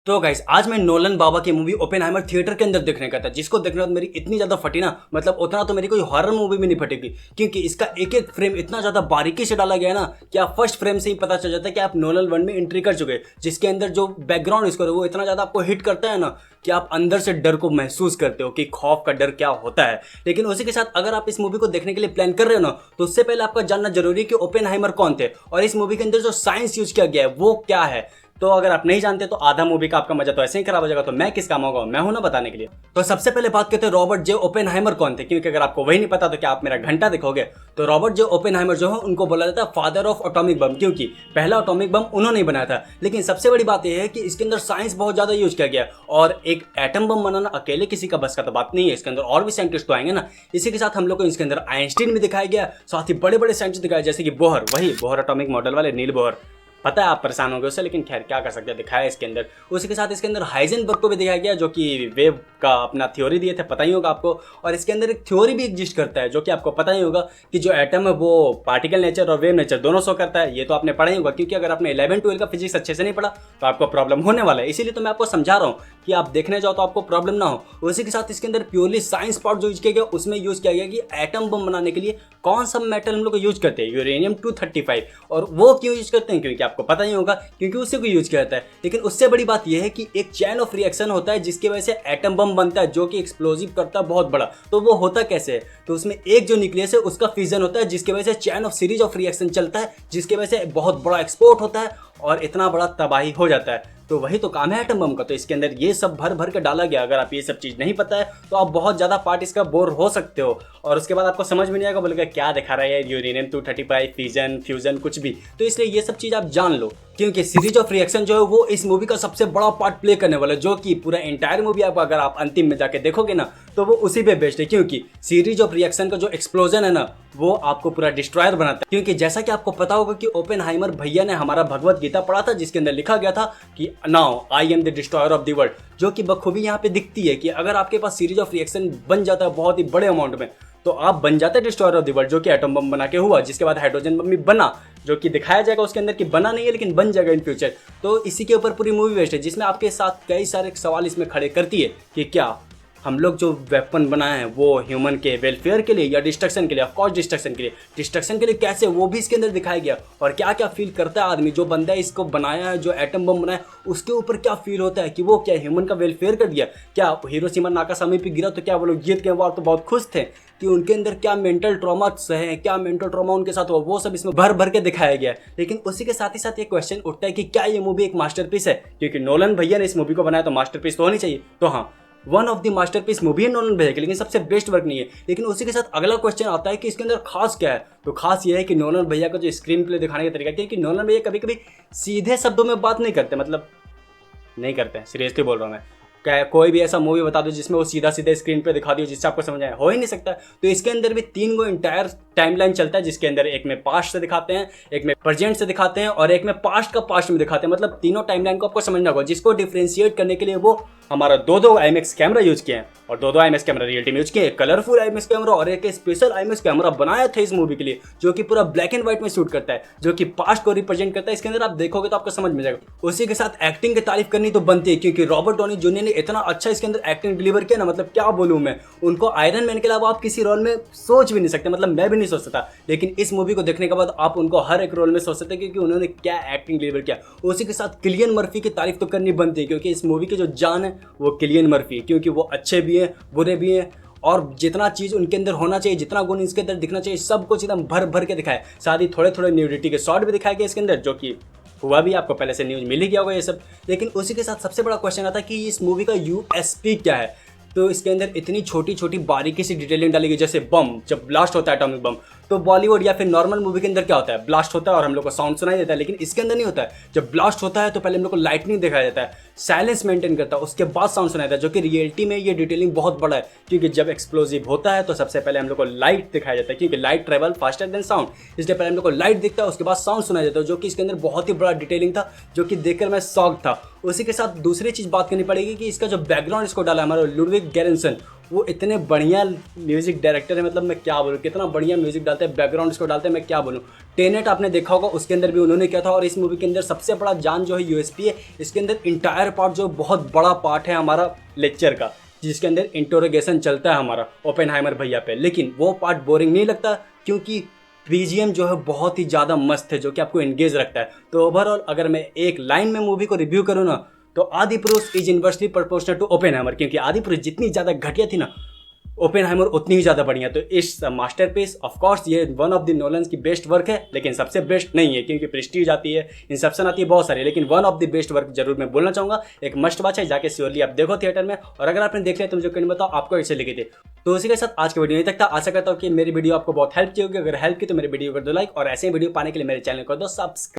तो गाइस आज मैं नोलन बाबा की मूवी ओपेनहाइमर थिएटर के अंदर देखने का था, जिसको देखने के बाद मेरी इतनी ज़्यादा फटी ना, मतलब उतना तो मेरी कोई हॉरर मूवी भी नहीं फटेगी, क्योंकि इसका एक एक फ्रेम इतना ज़्यादा बारीकी से डाला गया है ना कि आप फर्स्ट फ्रेम से ही पता चल जाता है कि आप नोलन वन में एंट्री कर चुके हैं। जिसके अंदर जो बैकग्राउंड स्कोर है वो इतना ज़्यादा आपको हिट करता है ना कि आप अंदर से डर को महसूस करते हो कि खौफ का डर क्या होता है। लेकिन उसी के साथ अगर आप इस मूवी को देखने के लिए प्लान कर रहे हो ना, तो उससे पहले आपका जानना जरूरी है कि ओपेनहाइमर कौन थे और इस मूवी के अंदर जो साइंस यूज किया गया है वो क्या है। तो अगर आप नहीं जानते तो आधा मूवी का आपका मजा तो ऐसे ही खराब हो जाएगा। तो मैं किस काम होगा, मैं हूं ना बताने के लिए। तो सबसे पहले बात करते हैं रॉबर्ट जे ओपेनहाइमर कौन थे, क्योंकि अगर आपको वही नहीं पता तो क्या आप मेरा घंटा देखोगे। तो रॉबर्ट जे ओपेनहाइमर जो है उनको बोला जाता है फादर ऑफ एटॉमिक बम, क्योंकि पहला एटॉमिक बम उन्होंने ही बनाया था। लेकिन सबसे बड़ी बात यह है कि इसके अंदर साइंस बहुत ज्यादा यूज किया गया और एक एटम बम बनाना अकेले किसी का बस का तो बात नहीं है। इसके अंदर और भी साइंटिस्ट तो आएंगे ना। इसी के साथ हम लोग को इसके अंदर आइंस्टीन भी दिखाया गया, साथ ही बड़े बड़े साइंटिस्ट दिखाए जैसे कि बोहर, वही बोहर एटॉमिक मॉडल वाले नील बोहर। पता है आप परेशान हो गए उससे, लेकिन खैर क्या कर सकते हैं, दिखाया इसके अंदर। उसी के साथ इसके अंदर हाइजेनबर्ग को भी दिखाया गया जो कि वेव का अपना थ्योरी दिए थे, पता ही होगा आपको। और इसके अंदर एक थ्योरी भी एग्जिस्ट करता है जो कि आपको पता ही होगा कि जो एटम है वो पार्टिकल नेचर और वेव नेचर दोनों शो करता है। ये तो आपने पढ़ा ही होगा, क्योंकि अगर आपने 11-12 का फिजिक्स अच्छे से नहीं पढ़ा तो आपको प्रॉब्लम होने वाला है। इसीलिए तो मैं आपको समझा रहा हूँ कि आप देखने जाओ तो आपको प्रॉब्लम ना हो। उसी के साथ इसके अंदर प्योरली साइंस पार्ट जो यूज किया गया उसमें यूज किया गया कि एटम बम बनाने के लिए कौन सा मेटल हम लोग यूज करते हैं, यूरेनियम 235। और वो क्यों यूज करते हैं, क्योंकि आपको पता ही होगा, क्योंकि उसी को यूज किया जाता है। लेकिन उससे बड़ी बात यह है कि एक चैन ऑफ रिएक्शन होता है जिसकी वजह से एटम बम बनता है जो कि एक्सप्लोजिव करता है बहुत बड़ा। तो वो होता कैसे है, तो उसमें एक जो न्यूक्लियस है उसका फिजन होता है जिसकी वजह से chain of series of reaction चलता है, जिसकी वजह से बहुत बड़ा एक्सपोर्ट होता है और इतना बड़ा तबाही हो जाता है। तो वही तो काम है एटम बम का। तो इसके अंदर ये सब भर भर के डाला गया। अगर आप ये सब चीज़ नहीं पता है तो आप बहुत ज़्यादा पार्ट इसका बोर हो सकते हो और उसके बाद आपको समझ में नहीं आएगा, बोलेगा क्या दिखा रहा है यूरेनियम 235 फिजन फ्यूजन कुछ भी। तो इसलिए ये सब चीज़ आप जान लो, क्योंकि सीरीज ऑफ रिएक्शन जो है वो इस मूवी का सबसे बड़ा पार्ट प्ले करने वाला है, जो कि पूरा एंटायर मूवी आप अगर आप अंतिम में जाके देखोगे ना तो वो उसी पे बेस्ड है। क्योंकि सीरीज ऑफ रिएक्शन का जो एक्सप्लोजन है ना वो आपको पूरा डिस्ट्रॉयर बनाता है। क्योंकि जैसा कि आपको पता होगा कि ओपेनहाइमर भैया ने हमारा भगवत गीता पढ़ा था जिसके अंदर लिखा गया था कि now I am the destroyer of the world, जो कि बखूबी यहाँ पे दिखती है कि अगर आपके पास सीरीज ऑफ रिएक्शन बन जाता है बहुत ही बड़े अमाउंट में तो आप बन जाते हैं डिस्ट्रॉयर ऑफ द वर्ल्ड, जो कि एटम बम बना के हुआ, जिसके बाद हाइड्रोजन बम भी बना, जो कि दिखाया जाएगा उसके अंदर कि बना नहीं है लेकिन बन जाएगा इन फ्यूचर। तो इसी के ऊपर पूरी मूवी बेस्ड है, जिसमें आपके साथ कई सारे सवाल इसमें खड़े करती है कि क्या हम लोग जो वेपन बनाए हैं वो ह्यूमन के वेलफेयर के लिए या डिस्ट्रक्शन के लिए। ऑफ कोर्स डिस्ट्रक्शन के लिए। डिस्ट्रक्शन के लिए कैसे, वो भी इसके अंदर दिखाया गया। और क्या क्या फील करता है आदमी, जो बंदा इसको बनाया है, जो एटम बम बनाया उसके ऊपर क्या फील होता है कि वो क्या ह्यूमन का वेलफेयर कर दिया। क्या हिरोशिमा नागासाकी पे गिरा तो क्या वो लोग जीत के बाद तो बहुत खुश थे कि उनके अंदर क्या मेंटल ट्रॉमा है, क्या मेंटल ट्रॉमा उनके साथ हुआ, वो सब इसमें भर भर के दिखाया गया। लेकिन उसी के साथ ही साथ ये क्वेश्चन उठता है कि क्या ये मूवी एक मास्टरपीस है, क्योंकि नोलन भैया ने इस मूवी को बनाया तो मास्टरपीस तो होनी चाहिए। तो हाँ, one of the masterpiece movie है नोलन भैया की, लेकिन सबसे बेस्ट वर्क नहीं है। लेकिन उसी के साथ अगला क्वेश्चन आता है कि इसके अंदर खास क्या है। तो खास ये है कि नोलन भैया का जो स्क्रीन प्ले दिखाने का तरीका, क्योंकि नोलन भैया कभी कभी सीधे शब्दों में बात नहीं करते, मतलब नहीं करते, सीरियसली बोल रहा हूँ मैं। क्या कोई भी ऐसा मूवी बता दो जिसमें वो सीधा सीधा स्क्रीन पे दिखा दियो जिससे आपको समझ आए, हो ही नहीं सकता। तो इसके अंदर भी 3 गो इंटायर टाइमलाइन चलता है, जिसके अंदर एक में पास्ट से दिखाते हैं, एक में प्रेजेंट से दिखाते हैं और एक में पास्ट का पास्ट में दिखाते हैं। मतलब तीनों टाइमलाइन को आपको समझना होगा, जिसको डिफ्रेंशिएट करने के लिए वो हमारा 2 IMAX कैमरा यूज किए हैं और 2 IMAX कैमरा रियलिटी में यूज किए, कलरफुल IMAX कैमरा और एक स्पेशल IMAX कैमरा बनाया था इस मूवी के लिए, जो कि पूरा ब्लैक एंड व्हाइट में शूट करता है, जो कि पास्ट को रिप्रेजेंट करता है। इसके अंदर आप देखोगे तो आपको समझ में जाएगा। उसी के साथ एक्टिंग की तारीफ करनी तो बनती है, क्योंकि रॉबर्ट डॉनी जूनियर ने इतना अच्छा इसके अंदर एक्टिंग डिलीवर किया ना, मतलब क्या बोलूं मैं। उनको आयरन मैन के अलावा आप किसी रोल में सोच भी नहीं सकते, मतलब मैं भी नहीं सोच सकता। लेकिन इस मूवी को देखने के बाद आप उनको हर एक रोल में सोच सकते हैं, क्योंकि उन्होंने क्या एक्टिंग डिलीवर किया। उसी के साथ किलियन मर्फी की तारीफ तो करनी बनती है, क्योंकि इस मूवी की जो जान है वो किलियन मर्फी है, क्योंकि वो अच्छे भी हैं बुरे भी हैं और जितना चीज़ उनके अंदर होना चाहिए, जितना गुण इसके अंदर दिखना चाहिए, सब कुछ एकदम भर भर के दिखाया। साथ ही थोड़े थोड़े न्यूडिटी के शॉट भी दिखाए गए इसके अंदर, जो कि हुआ भी, आपको पहले से न्यूज़ मिल ही गया होगा ये सब। लेकिन उसी के साथ सबसे बड़ा क्वेश्चन आता है कि इस मूवी का USP क्या है। तो इसके अंदर इतनी छोटी छोटी बारीकी सी डिटेलिंग डाली गई, जैसे बम जब ब्लास्ट होता है एटॉमिक बम, तो बॉलीवुड या फिर नॉर्मल मूवी के अंदर क्या होता है, ब्लास्ट होता है और हम लोग को साउंड सुनाई देता है। लेकिन इसके अंदर नहीं होता है। जब ब्लास्ट होता है तो पहले हम लोग को लाइटनिंग दिखाया जाता है, साइलेंस मेंटेन करता है, उसके बाद साउंड सुनाया जाता है, जो कि रियलिटी में ये डिटेलिंग बहुत बड़ा है। क्योंकि जब एक्सप्लोजिव होता है तो सबसे पहले हम लोग को लाइट दिखाया जाता है, क्योंकि light travel faster than sound, इसलिए पहले हम लोग को लाइट दिखता है, उसके बाद साउंड सुनाया जाता है, जो कि इसके अंदर बहुत ही बड़ा डिटेलिंग था, जो कि देखकर मैं शॉक था। उसी के साथ दूसरी चीज़ बात करनी पड़ेगी कि इसका जो बैकग्राउंड इसको डाला हमारा लुडविग गेरेंसन, वो इतने बढ़िया म्यूजिक डायरेक्टर है, मतलब मैं क्या बोलूँ, कितना बढ़िया म्यूजिक डालते हैं, बैकग्राउंड स्कोर डालते हैं, मैं क्या बोलूँ। टेनेट आपने देखा होगा, उसके अंदर भी उन्होंने किया था। और इस मूवी के अंदर सबसे बड़ा जान जो है यूएसपी है, इसके अंदर इंटायर पार्ट जो बहुत बड़ा पार्ट है हमारा लेक्चर का, जिसके अंदर इंटरोगेशन चलता है हमारा ओपेनहाइमर भैया पे, लेकिन वो पार्ट बोरिंग नहीं लगता क्योंकि बीजीएम जो है बहुत ही ज़्यादा मस्त है, जो कि आपको एंगेज रखता है। तो ओवरऑल अगर मैं एक लाइन में मूवी को रिव्यू करूँ ना, तो Adipurush is inversely proportional to Oppenheimer, क्योंकि आदिपुरुष जितनी ज़्यादा घटिया थी ना, ओपेनहाइमर उतनी ही ज़्यादा बढ़िया। तो इस मास्टरपीस ऑफ कोर्स ये वन ऑफ द नोलन्स की बेस्ट वर्क है, लेकिन सबसे बेस्ट नहीं है, क्योंकि प्रेस्टीज आती है, इंसेप्शन आती है, बहुत सारी, लेकिन one of the best work जरूर मैं बोलना चाहूँगा। एक मस्ट वॉच है, जाके श्योरली आप देखो थिएटर में। और अगर आपने देख लिया तो मुझे कमेंट बताओ आपको कैसे लगी थी। तो उसी के साथ आज की वीडियो नहीं तक था। आशा करता हूँ कि मेरी वीडियो आपको बहुत हेल्प की होगी। अगर हेल्प की तो मेरी वीडियो कर दो लाइक, और ऐसे ही वीडियो पाने के लिए मेरे चैनल को दो सब्सक्राइब।